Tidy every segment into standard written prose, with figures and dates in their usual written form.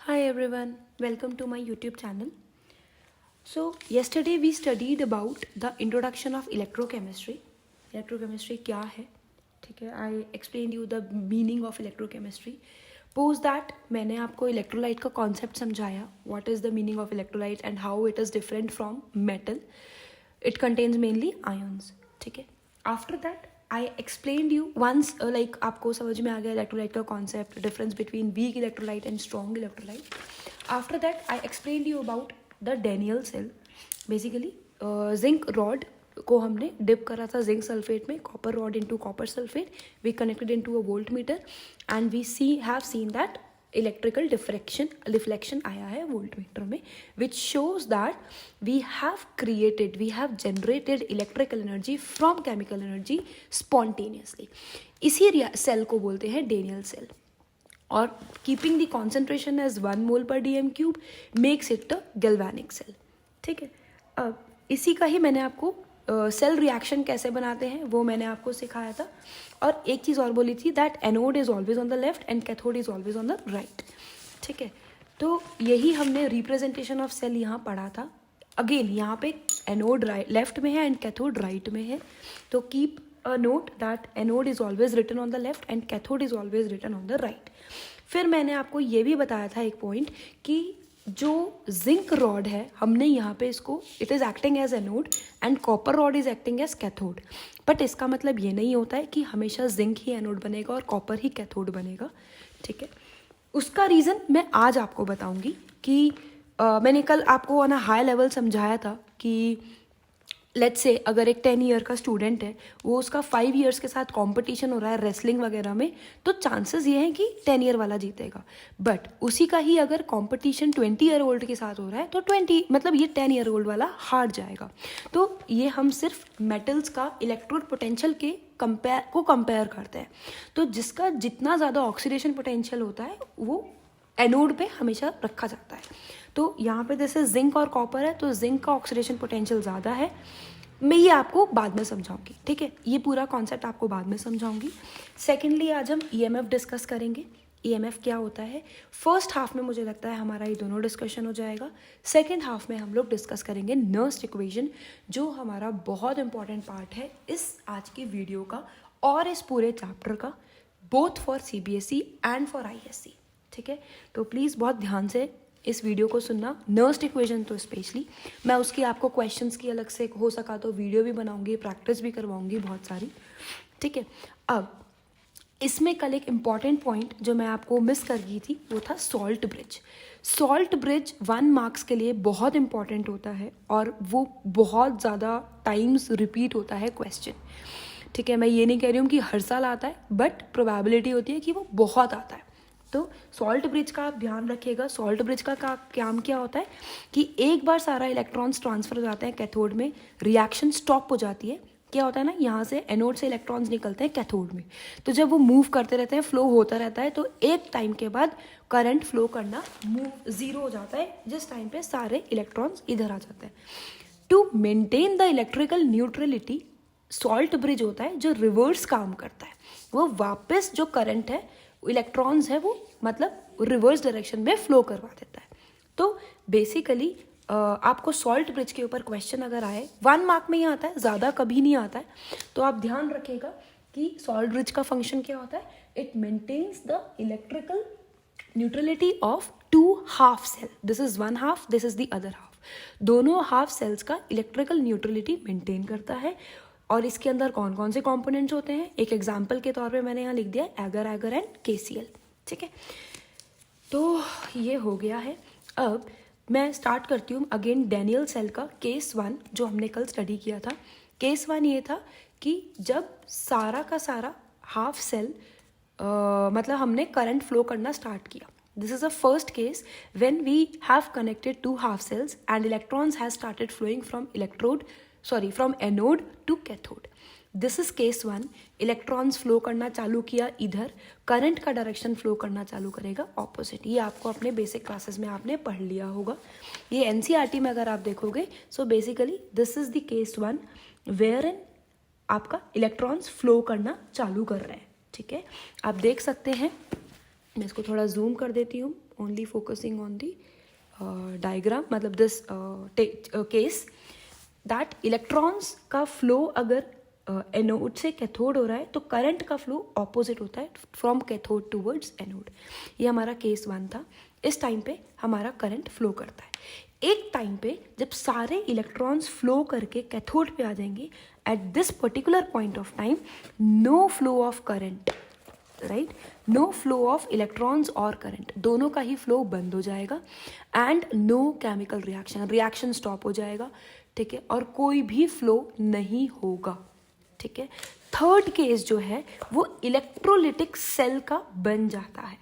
Hi everyone, welcome to my YouTube channel. So yesterday we studied about the introduction of electrochemistry. Electrochemistry क्या है? ठीक है, I explained you the meaning of electrochemistry. Post that मैंने आपको electrolyte का concept समझाया. What is the meaning of electrolyte and how it is different from metal. It contains mainly ions. ठीक है. After that I explained you once like आपको समझ में आ गया electrolyte का concept, difference between weak electrolyte and strong electrolyte. After that I explained you about the Daniell cell. Basically zinc rod को हमने dip करा था जिंक सल्फेट में, copper rod into copper sulphate, we connected into a voltmeter and we have seen that electrical reflection आया है voltmeter में, which shows that we have generated electrical energy from chemical energy spontaneously. इसी cell को बोलते हैं Daniell cell. और keeping the concentration as 1 mole per dm cube makes it a galvanic cell. ठीक है, अब इसी का ही मैंने आपको सेल रिएक्शन कैसे बनाते हैं वो मैंने आपको सिखाया था. और एक चीज़ और बोली थी that anode is always on the left and cathode is always on the right. ठीक है, तो यही हमने रिप्रेजेंटेशन ऑफ सेल यहाँ पढ़ा था. अगेन यहाँ पे एनोड लेफ्ट में है एंड कैथोड राइट में है, तो keep a note that anode is always written on the left and cathode is always written on the right. फिर मैंने आपको ये भी बताया था एक पॉइंट कि जो जिंक रॉड है हमने यहाँ पे इसको it is acting as anode and copper rod is acting as cathode. But इसका मतलब ये नहीं होता है कि हमेशा जिंक ही एनोड बनेगा और कॉपर ही कैथोड बनेगा. ठीक है, उसका रीज़न मैं आज आपको बताऊंगी कि मैंने कल आपको ऑन अ हाई लेवल समझाया था कि लेट्स से अगर एक 10 ईयर का स्टूडेंट है, वो उसका 5 ईयर्स के साथ कंपटीशन हो रहा है रेसलिंग वगैरह में, तो चांसेस ये हैं कि 10 ईयर वाला जीतेगा. बट उसी का ही अगर कंपटीशन 20 ईयर ओल्ड के साथ हो रहा है तो 20 मतलब ये 10 ईयर ओल्ड वाला हार जाएगा. तो ये हम सिर्फ मेटल्स का इलेक्ट्रोड पोटेंशियल के कंपेयर करते हैं. तो जिसका जितना ज़्यादा ऑक्सीडेशन पोटेंशियल होता है वो एनोड पे हमेशा रखा जाता है. तो यहाँ पे जैसे जिंक और कॉपर है तो जिंक का ऑक्सीडेशन पोटेंशियल ज़्यादा है. मैं ये आपको बाद में समझाऊंगी. ठीक है, ये पूरा कॉन्सेप्ट आपको बाद में समझाऊंगी. सेकेंडली आज हम ईएमएफ डिस्कस करेंगे. ईएमएफ क्या होता है फर्स्ट हाफ में मुझे लगता है हमारा ये दोनों डिस्कशन हो जाएगा. सेकेंड हाफ में हम लोग डिस्कस करेंगे नर्स्ट इक्वेशन, जो हमारा बहुत इंपॉर्टेंट पार्ट है इस आज की वीडियो का और इस पूरे चैप्टर का, both for CBSE and for ISC. ठीक है, तो प्लीज़ बहुत ध्यान से इस वीडियो को सुनना. नर्स्ट इक्वेशन तो स्पेशली मैं उसकी आपको क्वेश्चंस की अलग से हो सका तो वीडियो भी बनाऊंगी, प्रैक्टिस भी करवाऊंगी बहुत सारी. ठीक है, अब इसमें कल एक इम्पॉर्टेंट पॉइंट जो मैं आपको मिस कर गई थी वो था salt bridge. Salt bridge 1 marks के लिए बहुत इंपॉर्टेंट होता है और वो बहुत ज़्यादा टाइम्स रिपीट होता है क्वेश्चन. ठीक है, मैं ये नहीं कह रही हूँ कि हर साल आता है, बट प्रोबेबिलिटी होती है कि वो बहुत आता है. तो सॉल्ट ब्रिज का आप ध्यान रखिएगा. सॉल्ट ब्रिज का काम क्या होता है कि एक बार सारा इलेक्ट्रॉन्स ट्रांसफर हो जाते हैं कैथोड में, रिएक्शन स्टॉप हो जाती है. क्या होता है ना, यहाँ से एनोड से इलेक्ट्रॉन्स निकलते हैं कैथोड में, तो जब वो मूव करते रहते हैं, फ्लो होता रहता है, तो एक टाइम के बाद करंट फ्लो करना जीरो हो जाता है, जिस टाइम पे सारे इलेक्ट्रॉन्स इधर आ जाते हैं. To maintain the electrical neutrality salt bridge होता है जो रिवर्स काम करता है. वो वापस जो करंट है, इलेक्ट्रॉन्स है, वो मतलब रिवर्स डायरेक्शन में फ्लो करवा देता है. तो बेसिकली आपको सॉल्ट ब्रिज के ऊपर क्वेश्चन अगर आए 1 मार्क में ही आता है, ज़्यादा कभी नहीं आता है, तो आप ध्यान रखिएगा कि सॉल्ट ब्रिज का फंक्शन क्या होता है. It maintains the electrical neutrality of 2 half cell. This is 1 half, this is the other half. दोनों हाफ सेल्स का इलेक्ट्रिकल न्यूट्रलिटी मेंटेन करता है. और इसके अंदर कौन कौन से कंपोनेंट्स होते हैं, एक एग्जांपल के तौर पे मैंने यहाँ लिख दिया एगर एगर एंड केसीएल. ठीक है, तो ये हो गया है. अब मैं स्टार्ट करती हूँ अगेन डेनियल सेल का केस 1 जो हमने कल स्टडी किया था. केस 1 ये था कि जब सारा का सारा हाफ सेल मतलब हमने करंट फ्लो करना स्टार्ट किया. This is a first case when we have connected 2 half cells and electrons have started flowing from anode to cathode. This is case 1. Electrons flow करना चालू किया इधर, करंट का direction flow करना चालू करेगा ऑपोजिट. ये आपको अपने बेसिक क्लासेस में आपने पढ़ लिया होगा. ये एनसीईआरटी में अगर आप देखोगे, so basically this is the case 1 where in आपका इलेक्ट्रॉन्स फ्लो करना चालू कर रहे हैं. ठीक है, आप देख सकते हैं, मैं इसको थोड़ा जूम कर देती हूँ only focusing on the diagram, मतलब दिस केस दैट इलेक्ट्रॉन्स का फ्लो अगर एनोड से कैथोड हो रहा है तो करंट का फ्लो ऑपोजिट होता है, फ्रॉम कैथोड टूवर्ड्स एनोड। ये हमारा केस 1 था। इस टाइम पे हमारा करंट फ्लो करता है। एक टाइम पे जब सारे इलेक्ट्रॉन्स फ्लो करके कैथोड पे आ जाएंगे, at this particular point of time no flow of current, right, no flow of electrons और करंट, दोनों का ही फ्लो बंद हो जाएगा and no chemical reaction, reaction stop हो जाएगा, ठीक है, और कोई भी फ्लो नहीं होगा, ठीक है। थर्ड केस जो है वो इलेक्ट्रोलिटिक सेल का बन जाता है,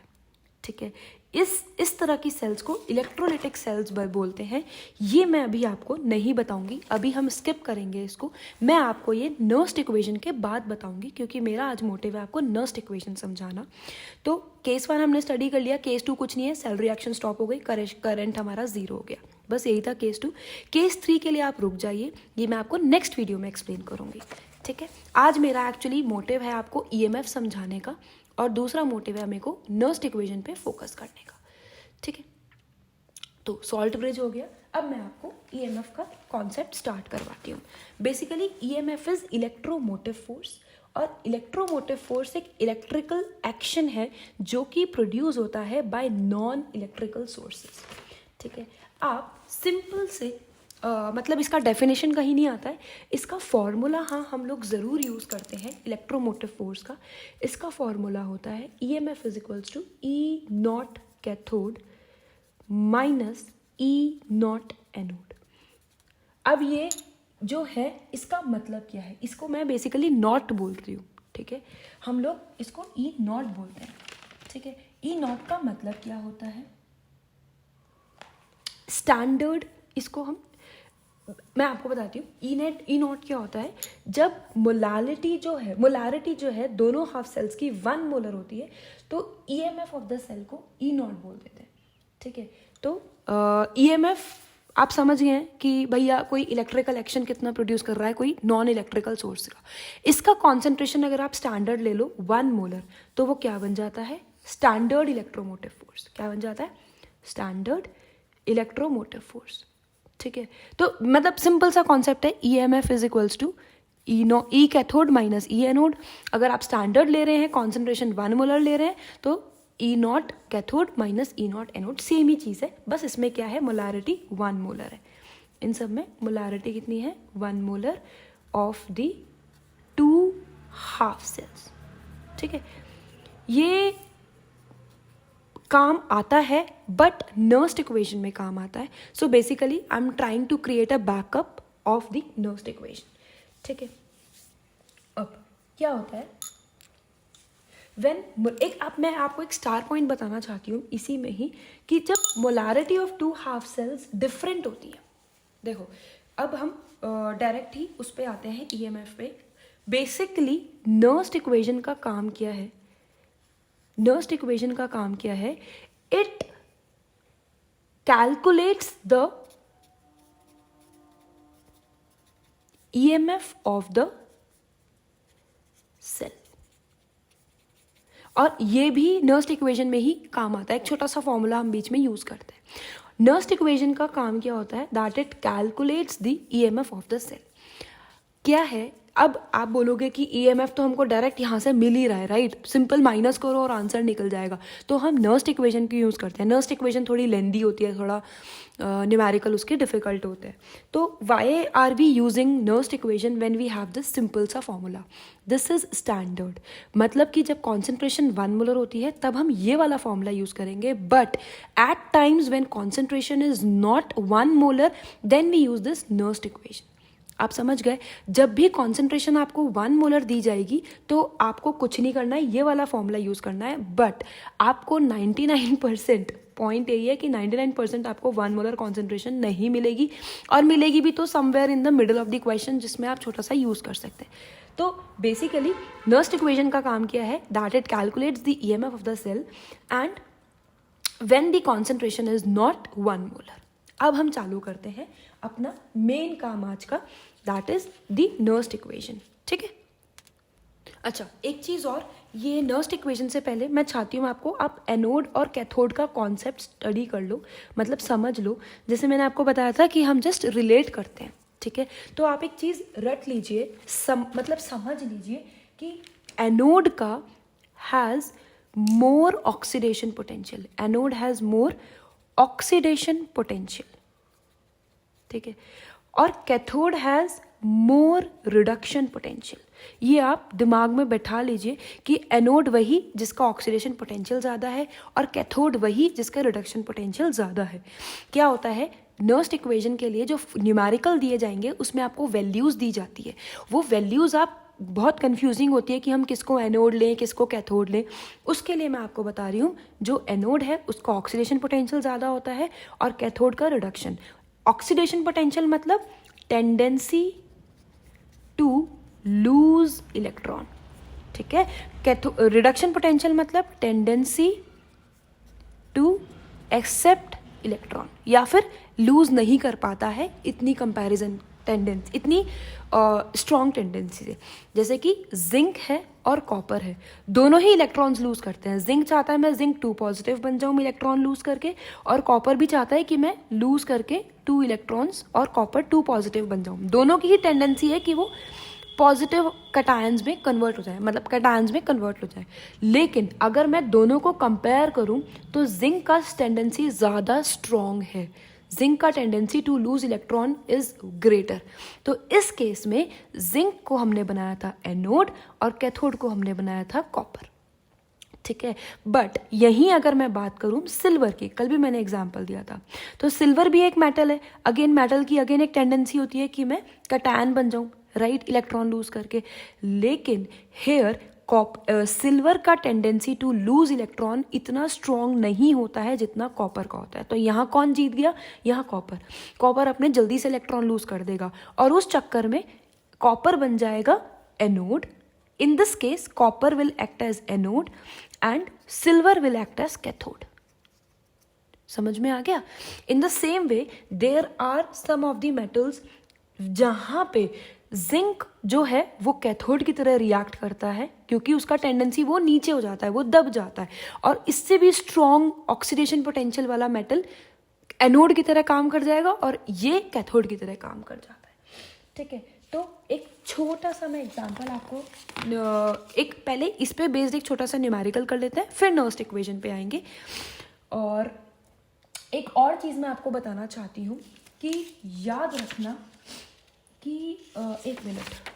ठीक है। इस तरह की सेल्स को इलेक्ट्रोलिटिक सेल्स बोलते हैं। ये मैं अभी आपको नहीं बताऊंगी, अभी हम स्किप करेंगे इसको। मैं आपको ये नर्स्ट इक्वेशन के बाद बताऊंगी, क्योंकि मेरा आज मोटिव है आपको नर्स्ट इक्वेशन समझाना। तो केस 1 हमने स्टडी कर लिया, केस 2 कुछ नहीं है, सेल रिएक्शन स्टॉप हो गई, करंट हमारा 0 हो गया, बस यही था केस 2। केस 3 के लिए आप रुक जाइए, ये मैं आपको नेक्स्ट वीडियो में एक्सप्लेन करूंगी, ठीक है। आज मेरा एक्चुअली मोटिव है आपको ईएमएफ समझाने का, और दूसरा मोटिव है मेरे को नर्स्ट इक्वेशन पे फोकस करने का, ठीक है। तो सॉल्ट ब्रिज हो गया। अब मैं आपको ईएमएफ का कॉन्सेप्ट स्टार्ट करवाती हूँ। Basically EMF is electromotive force, और इलेक्ट्रोमोटिव फोर्स एक इलेक्ट्रिकल एक्शन है जो कि प्रोड्यूस होता है बाय नॉन इलेक्ट्रिकल सोर्सेज, ठीक है। आप सिंपल से मतलब इसका डेफिनेशन कहीं नहीं आता है, इसका फॉर्मूला हाँ हम लोग ज़रूर यूज़ करते हैं इलेक्ट्रोमोटिव फोर्स का। इसका फॉर्मूला होता है EMF is equals to E naught cathode minus E naught anode. अब ये जो है इसका मतलब क्या है, इसको मैं बेसिकली नॉट बोल रही हूँ, ठीक है। हम लोग इसको E नॉट बोलते हैं, ठीक है। E नॉट का मतलब क्या होता है, स्टैंडर्ड, इसको मैं आपको बताती हूँ। ई नॉट क्या होता है, जब मोलारिटी जो है दोनों हाफ सेल्स की 1 मोलर होती है, तो ईएमएफ ऑफ द सेल को ई नॉट बोल देते हैं, ठीक है। तो ईएमएफ आप समझ गए हैं कि भैया कोई इलेक्ट्रिकल एक्शन कितना प्रोड्यूस कर रहा है, कोई नॉन इलेक्ट्रिकल सोर्स का। इसका कॉन्सेंट्रेशन अगर आप स्टैंडर्ड ले लो 1 मोलर, तो वो क्या बन जाता है, स्टैंडर्ड इलेक्ट्रोमोटिव फोर्स। क्या बन जाता है, स्टैंडर्ड इलेक्ट्रोमोटिव फोर्स, ठीक है। तो मतलब सिंपल सा कॉन्सेप्ट है, EMF is equals to E cathode minus E anode. अगर आप स्टैंडर्ड ले रहे हैं, कॉन्सेंट्रेशन 1 मोलर ले रहे हैं, तो E naught cathode minus E naught anode, same ही चीज़ है, बस इसमें क्या है, मोलारिटी 1 मोलर है। इन सब में मोलारिटी कितनी है, 1 molar of the 2 half cells, ठीक है। ये काम आता है बट नर्स्ट इक्वेशन में काम आता है। So basically I am trying to create a backup of the Nernst equation, ठीक है। अब क्या होता है, मैं आपको एक स्टार पॉइंट बताना चाहती हूँ इसी में ही, कि जब molarity of 2 half sales different होती है, देखो अब हम डायरेक्ट ही उस पे आते हैं ईएमएफ पे। बेसिकली नर्स्ट इक्वेशन का काम क्या है, नर्स्ट इक्वेशन का काम क्या है, it calculates the EMF of the cell, और ये भी नर्स्ट इक्वेशन में ही काम आता है। एक छोटा सा फॉर्मूला हम बीच में यूज करते हैं। नर्स्ट इक्वेशन का काम क्या होता है, that it calculates the EMF of the cell. क्या है, अब आप बोलोगे कि EMF तो हमको डायरेक्ट यहाँ से मिल ही रहा है, राइट, सिंपल माइनस करो और आंसर निकल जाएगा, तो हम नर्स्ट इक्वेशन की यूज़ करते हैं। नर्स्ट इक्वेशन थोड़ी लेंदी होती है, थोड़ा न्यूमेरिकल उसके डिफिकल्ट होते हैं। तो why are we using Nernst equation when we have this simple सा फॉर्मूला, दिस इज स्टैंडर्ड। मतलब कि जब कॉन्सेंट्रेशन 1 मोलर होती है तब हम ये वाला फॉर्मूला यूज़ करेंगे, but at times when concentration is not 1 molar then we use this Nernst equation. आप समझ गए, जब भी कॉन्सेंट्रेशन आपको 1 मोलर दी जाएगी तो आपको कुछ नहीं करना है, ये वाला फॉर्मूला यूज़ करना है, बट आपको 99% पॉइंट यही है कि 99% आपको 1 मोलर कॉन्सेंट्रेशन नहीं मिलेगी, और मिलेगी भी तो somewhere in the middle of the equation, जिसमें आप छोटा सा यूज़ कर सकते हैं। तो बेसिकली नर्स्ट इक्वेशन का काम क्या है, that it calculates the EMF of the cell and when the concentration is not 1 molar. अब हम चालू करते हैं अपना मेन काम आज का, that is the Nernst equation, ठीक है। अच्छा, एक चीज़ और, ये नर्स्ट इक्वेशन से पहले मैं चाहती हूँ आपको, आप एनोड और कैथोड का कॉन्सेप्ट स्टडी कर लो, मतलब समझ लो। जैसे मैंने आपको बताया था कि हम जस्ट रिलेट करते हैं, ठीक है। तो आप एक चीज़ रट लीजिए, मतलब समझ लीजिए कि एनोड का has more oxidation potential, anode has more oxidation potential, ठीक है, और cathode has more reduction potential. ये आप दिमाग में बैठा लीजिए कि एनोड वही जिसका ऑक्सीडेशन पोटेंशियल ज़्यादा है और कैथोड वही जिसका रिडक्शन पोटेंशियल ज़्यादा है। क्या होता है, नर्स्ट इक्वेशन के लिए जो न्यूमेरिकल दिए जाएंगे उसमें आपको वैल्यूज़ दी जाती है। वो वैल्यूज़ आप बहुत कंफ्यूजिंग होती है कि हम किसको एनोड लें किसको कैथोड लें। उसके लिए मैं आपको बता रही हूँ, जो एनोड है उसका ऑक्सीडेशन पोटेंशियल ज़्यादा होता है और कैथोड का रिडक्शन। ऑक्सीडेशन पोटेंशियल मतलब टेंडेंसी टू लूज इलेक्ट्रॉन, ठीक है। रिडक्शन पोटेंशियल मतलब टेंडेंसी टू एक्सेप्ट इलेक्ट्रॉन, या फिर लूज नहीं कर पाता है इतनी कंपैरिजन टेंडेंसी, इतनी स्ट्रॉन्ग टेंडेंसी से। जैसे कि जिंक है और कॉपर है, दोनों ही इलेक्ट्रॉन्स लूज करते हैं। जिंक चाहता है मैं जिंक 2 पॉजिटिव बन जाऊँ इलेक्ट्रॉन लूज करके, और कॉपर भी चाहता है कि मैं लूज करके 2 इलेक्ट्रॉन्स और कॉपर 2 पॉजिटिव बन जाऊँ। दोनों की ही टेंडेंसी है कि वो पॉजिटिव कटायंस में कन्वर्ट हो जाए, मतलब कटायंस में कन्वर्ट हो जाए। लेकिन अगर मैं दोनों को कंपेयर करूं तो जिंक का टेंडेंसी ज़्यादा स्ट्रॉन्ग है, जिंक का tendency to lose electron is greater. तो इस केस में जिंक को हमने बनाया था एनोड और कैथोड को हमने बनाया था कॉपर, ठीक है। बट यहीं अगर मैं बात करूं सिल्वर की, कल भी मैंने एग्जांपल दिया था, तो सिल्वर भी एक मेटल है। अगेन मेटल की अगेन एक टेंडेंसी होती है कि मैं कटायन बन जाऊं, राइट, इलेक्ट्रॉन लूज करके। लेकिन हेयर सिल्वर का टेंडेंसी टू लूज इलेक्ट्रॉन इतना स्ट्रॉन्ग नहीं होता है जितना कॉपर का होता है। तो यहाँ कौन जीत गया, यहाँ कॉपर। कॉपर अपने जल्दी से इलेक्ट्रॉन लूज कर देगा और उस चक्कर में कॉपर बन जाएगा anode. In this case, copper will act as anode and silver will act as cathode. समझ में आ गया? In the same way, there are some of the metals जहाँ पे जिंक जो है वो कैथोड की तरह रिएक्ट करता है, क्योंकि उसका टेंडेंसी वो नीचे हो जाता है, वो दब जाता है, और इससे भी स्ट्रॉन्ग ऑक्सीडेशन पोटेंशियल वाला मेटल एनोड की तरह काम कर जाएगा और ये कैथोड की तरह काम कर जाता है, ठीक है। तो एक छोटा सा मैं एग्जांपल आपको, एक पहले इस पे बेस्ड एक छोटा सा न्यूमेरिकल कर लेते हैं, फिर नर्स्ट इक्वेशन पे आएंगे। और एक और चीज़ मैं आपको बताना चाहती हूँ कि याद रखना कि एक मिनट,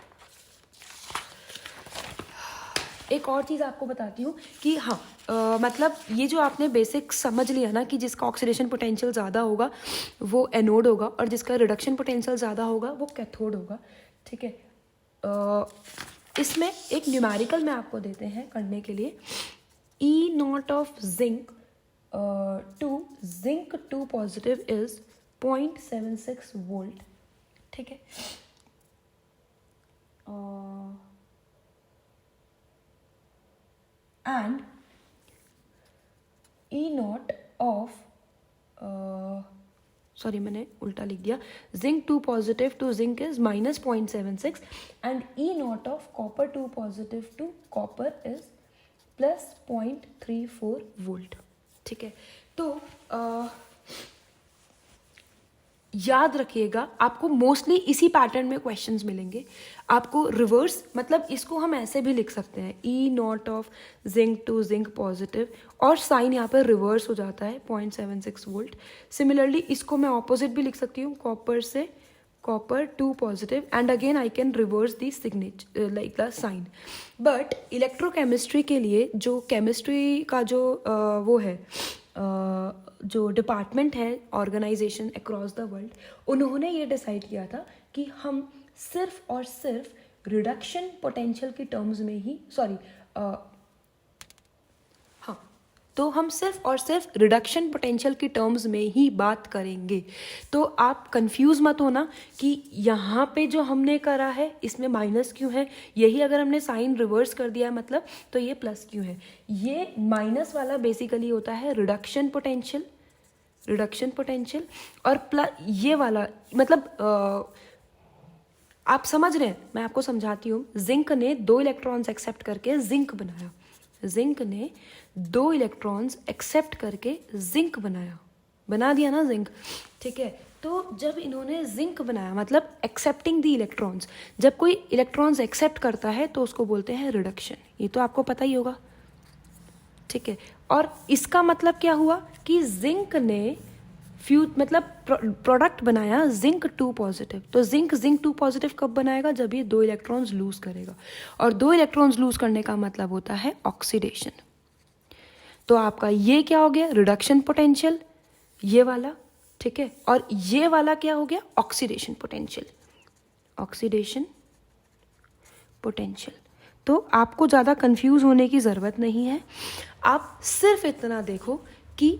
एक और चीज़ आपको बताती हूँ कि हाँ, मतलब ये जो आपने बेसिक समझ लिया ना कि जिसका ऑक्सीडेशन पोटेंशियल ज़्यादा होगा वो एनोड होगा और जिसका रिडक्शन पोटेंशियल ज़्यादा होगा वो कैथोड होगा, ठीक है। इसमें एक न्यूमेरिकल में आपको देते हैं करने के लिए, E naught of zinc to zinc 2 positive is 0.76 volt, ठीक है। And E naught of, sorry मैंने उल्टा लिख दिया, zinc 2 positive to zinc is -0.76 and E naught of copper 2 positive to copper is +0.34 volt, ठीक है। तो याद रखिएगा, आपको मोस्टली इसी पैटर्न में क्वेश्चंस मिलेंगे। आपको रिवर्स, मतलब इसको हम ऐसे भी लिख सकते हैं, E naught of zinc to zinc positive, और साइन यहाँ पर रिवर्स हो जाता है 0.76 वोल्ट। सिमिलरली इसको मैं ऑपोजिट भी लिख सकती हूँ, कॉपर से copper 2 positive, and again I can reverse the signature like the sign. But electrochemistry के लिए जो केमिस्ट्री का जो वो है, जो डिपार्टमेंट है ऑर्गेनाइजेशन अक्रॉस द वर्ल्ड, उन्होंने ये डिसाइड किया था कि हम सिर्फ और सिर्फ रिडक्शन पोटेंशियल की टर्म्स में ही, हाँ, तो हम सिर्फ और सिर्फ रिडक्शन पोटेंशियल की टर्म्स में ही बात करेंगे। तो आप कंफ्यूज मत होना कि यहाँ पे जो हमने करा है इसमें माइनस क्यों है, यही अगर हमने साइन रिवर्स कर दिया है मतलब, तो ये प्लस क्यों है। ये माइनस वाला बेसिकली होता है रिडक्शन पोटेंशियल, और प्लस ये वाला मतलब आप समझ रहे हैं, मैं आपको समझाती हूँ। जिंक ने 2 इलेक्ट्रॉन्स एक्सेप्ट करके जिंक बनाया, जिंक ने 2 इलेक्ट्रॉन्स एक्सेप्ट करके जिंक बनाया, बना दिया ना जिंक, ठीक है। तो जब इन्होंने जिंक बनाया मतलब एक्सेप्टिंग द इलेक्ट्रॉन्स, जब कोई इलेक्ट्रॉन्स एक्सेप्ट करता है तो उसको बोलते हैं रिडक्शन, ये तो आपको पता ही होगा, ठीक है। और इसका मतलब क्या हुआ कि जिंक ने मतलब प्रोडक्ट बनाया जिंक 2 पॉजिटिव। तो जिंक 2 पॉजिटिव कब बनाएगा? जब ये 2 इलेक्ट्रॉन्स लूज करेगा, और 2 इलेक्ट्रॉन्स लूज करने का मतलब होता है ऑक्सीडेशन। तो आपका ये क्या हो गया? रिडक्शन पोटेंशियल, ये वाला, ठीक है। और ये वाला क्या हो गया? Oxidation potential, oxidation potential. तो आपको ज़्यादा कंफ्यूज होने की ज़रूरत नहीं है। आप सिर्फ इतना देखो कि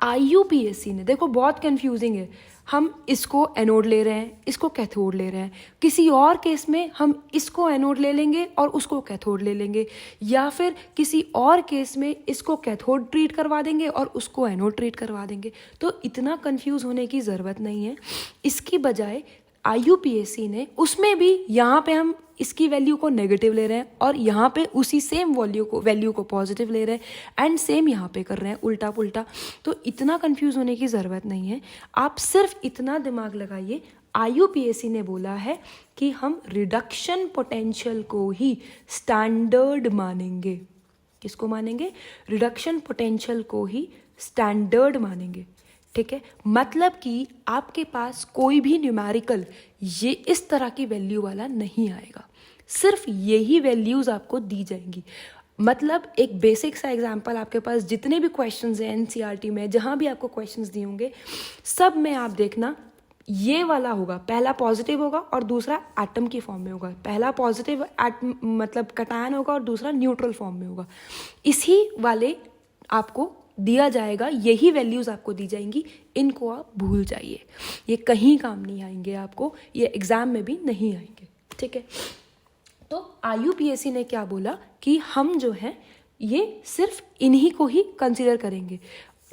IUPAC ने, देखो बहुत कंफ्यूजिंग है, हम इसको एनोड ले रहे हैं, इसको कैथोड ले रहे हैं, किसी और केस में हम इसको एनोड ले लेंगे और उसको कैथोड ले लेंगे, या फिर किसी और केस में इसको कैथोड ट्रीट करवा देंगे और उसको एनोड ट्रीट करवा देंगे। तो इतना कंफ्यूज होने की ज़रूरत नहीं है। इसकी बजाय IUPAC ने, उसमें भी यहाँ पे हम इसकी वैल्यू को नेगेटिव ले रहे हैं और यहाँ पे उसी सेम वैल्यू को पॉजिटिव ले रहे हैं, एंड सेम यहाँ पे कर रहे हैं, उल्टा पुल्टा। तो इतना कंफ्यूज होने की ज़रूरत नहीं है। आप सिर्फ इतना दिमाग लगाइए, IUPAC ने बोला है कि हम रिडक्शन पोटेंशियल को ही स्टैंडर्ड मानेंगे। किसको मानेंगे? रिडक्शन पोटेंशियल को ही स्टैंडर्ड मानेंगे, ठीक है। मतलब कि आपके पास कोई भी न्यूमेरिकल ये इस तरह की वैल्यू वाला नहीं आएगा, सिर्फ यही वैल्यूज आपको दी जाएंगी। मतलब एक बेसिक सा एग्जांपल, आपके पास जितने भी क्वेश्चंस हैं NCERT में, जहां भी आपको क्वेश्चंस दिए होंगे, सब में आप देखना ये वाला होगा, पहला पॉजिटिव होगा और दूसरा एटम की फॉर्म में होगा, पहला पॉजिटिव मतलब कैटायन होगा और दूसरा न्यूट्रल फॉर्म में होगा। इसी वाले आपको दिया जाएगा, यही वैल्यूज आपको दी जाएंगी, इनको आप भूल जाइए, ये कहीं काम नहीं आएंगे आपको, ये एग्जाम में भी नहीं आएंगे, ठीक है। तो IUPAC ने क्या बोला कि हम जो है ये सिर्फ इन्हीं को ही कंसीडर करेंगे,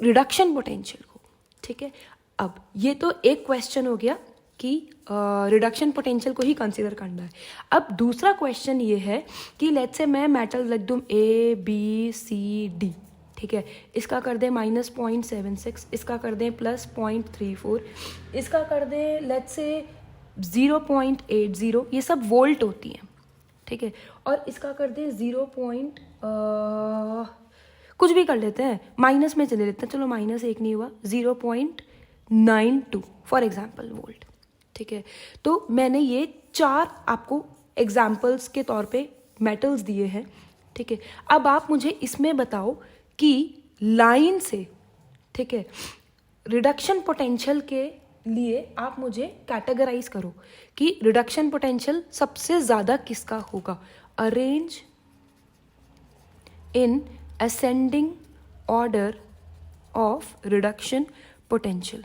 रिडक्शन पोटेंशियल को, ठीक है। अब ये तो एक क्वेश्चन हो गया कि रिडक्शन पोटेंशियल को ही कंसीडर करना है। अब दूसरा क्वेश्चन ये है कि लेट्स से मैं मेटल लिख दूँ ABCD, ठीक है। इसका कर दें -0.76, इसका कर दें +0.34, इसका कर दें लेट्स से 0.80, ये सब वोल्ट होती हैं, ठीक है। और इसका कर दें 0. कुछ भी कर लेते हैं, माइनस में चले लेते हैं, चलो -1 नहीं हुआ, 0.92 फॉर एग्जाम्पल वोल्ट, ठीक है। तो मैंने ये 4 आपको एग्जाम्पल्स के तौर पे मेटल्स दिए हैं, ठीक है। अब आप मुझे इसमें बताओ कि लाइन से, ठीक है, रिडक्शन पोटेंशियल के लिए आप मुझे कैटेगराइज करो कि रिडक्शन पोटेंशियल सबसे ज़्यादा किसका होगा। Arrange in ascending order of reduction potential,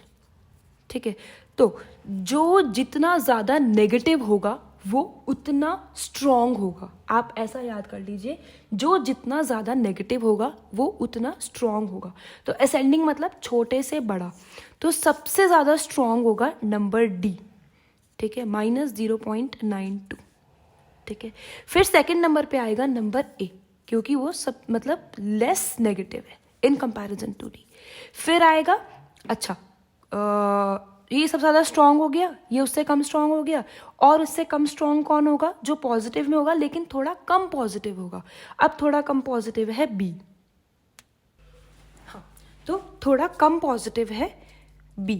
ठीक है। तो जो जितना ज़्यादा नेगेटिव होगा वो उतना स्ट्रॉन्ग होगा। आप ऐसा याद कर लीजिए, जो जितना ज़्यादा नेगेटिव होगा वो उतना स्ट्रॉन्ग होगा। तो असेंडिंग मतलब छोटे से बड़ा, तो सबसे ज़्यादा स्ट्रॉन्ग होगा नंबर D, ठीक है, -0.92, ठीक है। फिर सेकंड नंबर पे आएगा नंबर A, क्योंकि वो सब मतलब लेस नेगेटिव है इन कंपैरिजन टू D। फिर आएगा, अच्छा ये सबसे ज़्यादा स्ट्रॉन्ग हो गया, ये उससे कम स्ट्रॉन्ग हो गया, और उससे कम स्ट्रॉन्ग कौन होगा? जो पॉजिटिव में होगा लेकिन थोड़ा कम पॉजिटिव होगा। अब थोड़ा कम पॉजिटिव है B, हाँ, तो थोड़ा कम पॉजिटिव है B,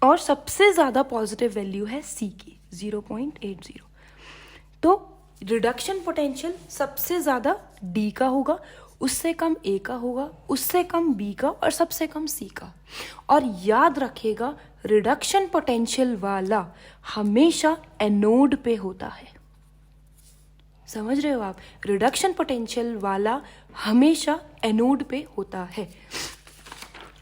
और सबसे ज़्यादा पॉजिटिव वैल्यू है C की 0.80। तो रिडक्शन पोटेंशियल सबसे ज़्यादा D का होगा, उससे कम A का होगा, उससे कम B का, और सबसे कम C का। और याद रखिएगा, रिडक्शन पोटेंशियल वाला हमेशा एनोड पे होता है। समझ रहे हो आप? रिडक्शन पोटेंशियल वाला हमेशा एनोड पे होता है।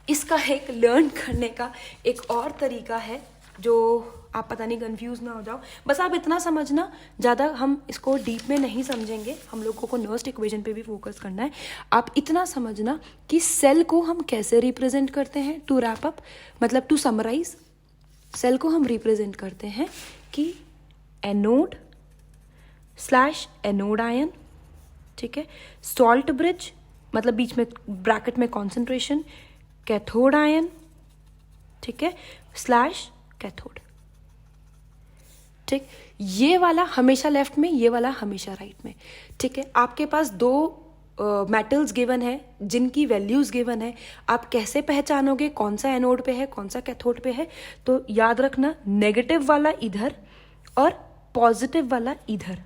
इसका एक लर्न करने का एक और तरीका है, जो आप पता नहीं कंफ्यूज ना हो जाओ, बस आप इतना समझना, ज़्यादा हम इसको डीप में नहीं समझेंगे, हम लोगों को नर्स्ट इक्वेशन पे भी फोकस करना है। आप इतना समझना कि सेल को हम कैसे रिप्रेजेंट करते हैं। टू रैप अप मतलब टू समराइज, सेल को हम रिप्रेजेंट करते हैं कि एनोड स्लैश एनोड आयन, ठीक है, सॉल्ट ब्रिज मतलब बीच में ब्रैकेट में कॉन्सेंट्रेशन, कैथोड आयन, ठीक है, स्लैश कैथोड, ठीक। ये वाला हमेशा लेफ्ट में, ये वाला हमेशा राइट में, ठीक है। आपके पास दो मेटल्स गिवन है जिनकी वैल्यूज गिवन है, आप कैसे पहचानोगे कौन सा एनोड पे है कौन सा कैथोड पे है? तो याद रखना, नेगेटिव वाला इधर और पॉजिटिव वाला इधर,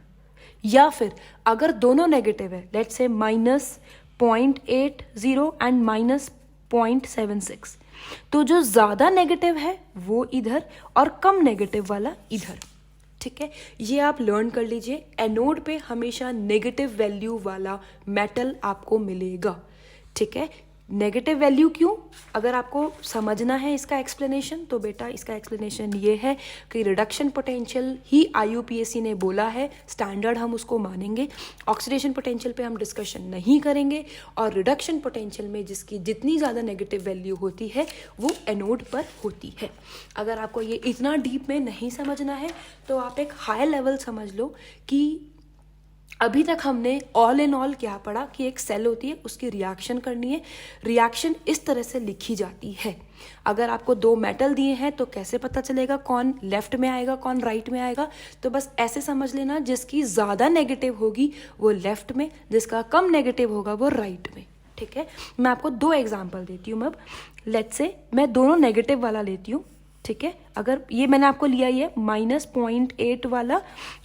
या फिर अगर दोनों नेगेटिव है, लेट्स से -0.80 एंड -0.76, तो जो ज्यादा नेगेटिव है वो इधर और कम नेगेटिव वाला इधर, ठीक है। ये आप लर्न कर लीजिए, एनोड पे हमेशा नेगेटिव वैल्यू वाला मेटल आपको मिलेगा, ठीक है। नेगेटिव वैल्यू क्यों? अगर आपको समझना है इसका एक्सप्लेनेशन, तो बेटा इसका एक्सप्लेनेशन ये है कि रिडक्शन पोटेंशियल ही IUPAC ने बोला है, स्टैंडर्ड हम उसको मानेंगे। ऑक्सीडेशन पोटेंशियल पे हम डिस्कशन नहीं करेंगे, और रिडक्शन पोटेंशियल में जिसकी जितनी ज़्यादा नेगेटिव वैल्यू होती है वो एनोड पर होती है। अगर आपको ये इतना डीप में नहीं समझना है तो आप एक हाई लेवल समझ लो कि अभी तक हमने ऑल इन ऑल क्या पढ़ा कि एक सेल होती है, उसकी रिएक्शन करनी है। रिएक्शन इस तरह से लिखी जाती है। अगर आपको दो मेटल दिए हैं तो कैसे पता चलेगा कौन लेफ्ट में आएगा कौन राइट में आएगा? तो बस ऐसे समझ लेना, जिसकी ज़्यादा नेगेटिव होगी वो लेफ्ट में, जिसका कम नेगेटिव होगा वो राइट में, ठीक है। मैं आपको दो एग्जाम्पल देती हूँ। अब लेट्स से मैं दोनों नेगेटिव वाला लेती हूँ, ठीक है। अगर ये मैंने आपको लिया ये -0.8 वाला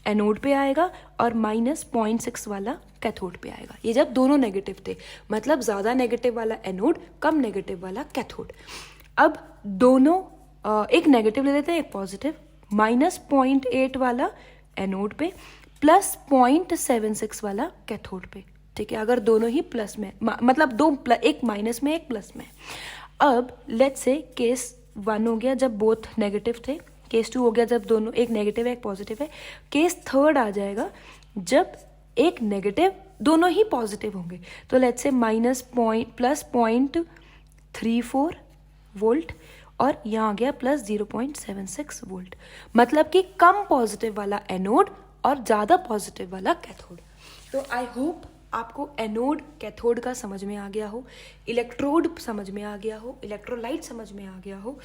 एनोड पे आएगा और -0.6 वाला कैथोड पे आएगा। ये जब दोनों नेगेटिव थे, मतलब ज़्यादा नेगेटिव वाला एनोड, कम नेगेटिव वाला कैथोड। अब दोनों एक नेगेटिव ले लेते हैं एक पॉजिटिव, -0.8 वाला एनोड पे प्लस 0.76 वाला कैथोड पे, ठीक है। अगर दोनों ही प्लस में, मतलब एक माइनस में एक प्लस में। अब लेट्स से केस 1 हो गया जब बोथ नेगेटिव थे, केस 2 हो गया जब दोनों, एक नेगेटिव है एक पॉजिटिव है। केस 3 आ जाएगा जब एक नेगेटिव, दोनों ही पॉजिटिव होंगे। तो लेट्स से +0.34 वोल्ट और यहाँ आ गया +0.76 वोल्ट, मतलब कि कम पॉजिटिव वाला एनोड और ज़्यादा पॉजिटिव वाला कैथोड। तो आई होप आपको एनोड कैथोड का समझ में आ गया हो, इलेक्ट्रोड समझ में आ गया हो, इलेक्ट्रोलाइट समझ में आ गया हो,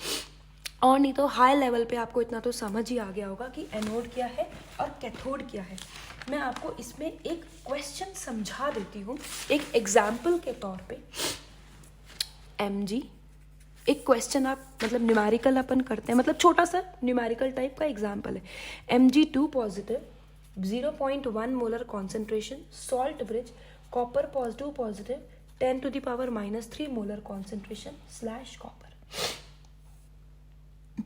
और नहीं तो हाई लेवल पे आपको इतना तो समझ ही आ गया होगा कि एनोड क्या है और कैथोड क्या है। मैं आपको इसमें एक क्वेश्चन समझा देती हूँ, एक एग्जाम्पल के तौर पे। mg एक क्वेश्चन आप मतलब न्यूमेरिकल अपन करते हैं, मतलब छोटा सा न्यूमेरिकल टाइप का एग्जाम्पल है। Mg2 positive 0.1 molar concentration, salt bridge, copper positive 10⁻³ molar concentration slash copper,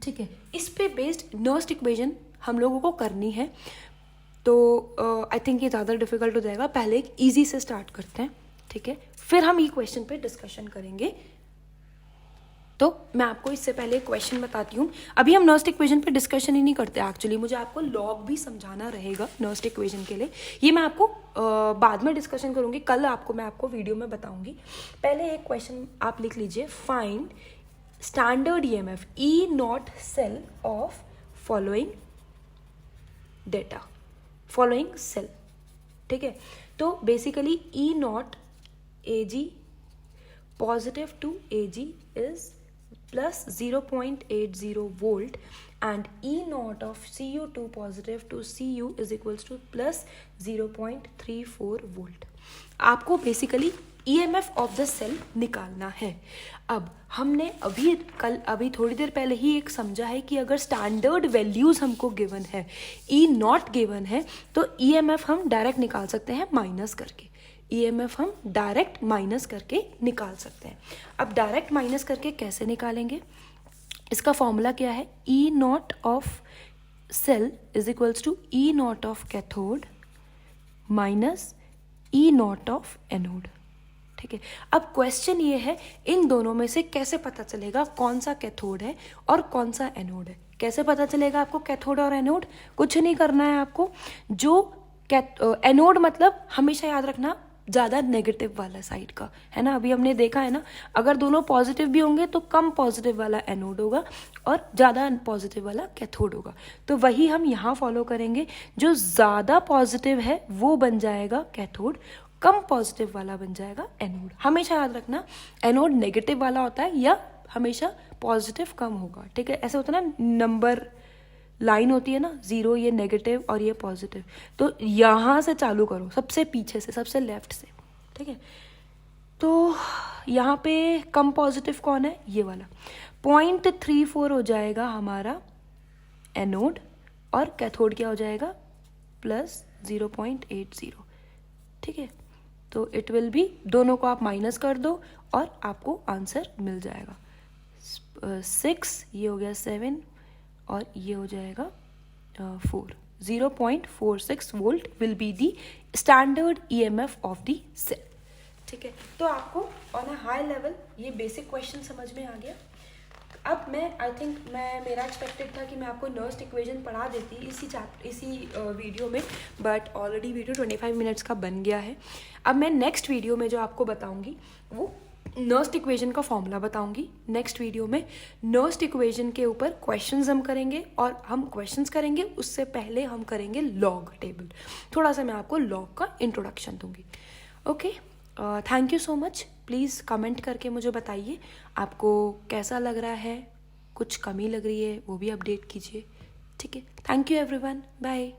ठीक है। इस पे बेस्ड नर्स्ट इक्वेशन हम लोगों को करनी है, तो आई थिंक ये ज़्यादा डिफिकल्ट हो जाएगा। पहले एक ईजी से स्टार्ट करते हैं, ठीक है, फिर हम ये क्वेश्चन पे डिस्कशन करेंगे। तो मैं आपको इससे पहले क्वेश्चन बताती हूँ। अभी हम नर्स्ट इक्वेशन पे डिस्कशन ही नहीं करते एक्चुअली, मुझे आपको लॉग भी समझाना रहेगा नर्स्ट इक्वेशन के लिए। ये मैं आपको बाद में डिस्कशन करूँगी, कल मैं आपको वीडियो में बताऊँगी। पहले एक क्वेश्चन आप लिख लीजिए, find standard EMF E0 cell of following data, following cell, ठीक है। तो basically E0 AG positive to AG is plus 0.80 volt and E0 of Cu2 positive to Cu is equals to plus 0.34 volt. आपको basically EMF of the cell निकालना है। अब हमने अभी थोड़ी देर पहले ही एक समझा है कि अगर स्टैंडर्ड वैल्यूज हमको गिवन है, E0 गिवन है, तो EMF हम डायरेक्ट निकाल सकते हैं माइनस करके। EMF हम डायरेक्ट माइनस करके निकाल सकते हैं। अब डायरेक्ट माइनस करके कैसे निकालेंगे? इसका फॉर्मूला क्या है? E0 of cell is equals to E0 of cathode minus E0 of anode, ठीक है। अब क्वेश्चन ये है, इन दोनों में से कैसे पता चलेगा कौन सा कैथोड है और कौन सा एनोड है? कैसे पता चलेगा आपको कैथोड और एनोड? कुछ नहीं करना है आपको। जो एनोड मतलब हमेशा याद रखना ज़्यादा नेगेटिव वाला साइड का, है ना। अभी हमने देखा है ना, अगर दोनों पॉजिटिव भी होंगे तो कम पॉजिटिव वाला एनोड होगा और ज़्यादा पॉजिटिव वाला कैथोड होगा। तो वही हम यहाँ फॉलो करेंगे, जो ज़्यादा पॉजिटिव है वो बन जाएगा कैथोड, कम पॉजिटिव वाला बन जाएगा एनोड। हमेशा याद रखना, एनोड नेगेटिव वाला होता है या हमेशा पॉजिटिव कम होगा, ठीक है। ऐसे होता है ना, नंबर लाइन होती है ना, 0 ये नेगेटिव और ये पॉजिटिव, तो यहाँ से चालू करो, सबसे पीछे से, सबसे लेफ्ट से, ठीक है। तो यहाँ पे कम पॉजिटिव कौन है, ये वाला 0.34 हो जाएगा हमारा एनोड और कैथोड क्या हो जाएगा प्लस 0.80, ठीक है। तो इट विल बी, दोनों को आप माइनस कर दो और आपको आंसर मिल जाएगा 6, ये हो गया 7 और ये हो जाएगा 4। 0.46 volt will be the standard EMF of the cell, ठीक है। तो आपको ऑन अ हाई लेवल ये बेसिक क्वेश्चन समझ में आ गया। अब आई थिंक मेरा एक्सपेक्टेड था कि मैं आपको नर्स्ट इक्वेशन पढ़ा देती इसी वीडियो में, बट ऑलरेडी वीडियो 25 मिनट्स का बन गया है। अब मैं नेक्स्ट वीडियो में जो आपको बताऊंगी वो नर्स्ट इक्वेशन का फॉर्मूला बताऊंगी। नेक्स्ट वीडियो में नर्स्ट इक्वेशन के ऊपर क्वेश्चंस हम करेंगे, और हम क्वेश्चंस करेंगे उससे पहले हम करेंगे लॉग टेबल, थोड़ा सा मैं आपको लॉग का इंट्रोडक्शन दूंगी। Okay, thank you so much. Please comment करके मुझे बताइए आपको कैसा लग रहा है, कुछ कमी लग रही है वो भी अपडेट कीजिए, ठीक है। Thank you everyone, bye.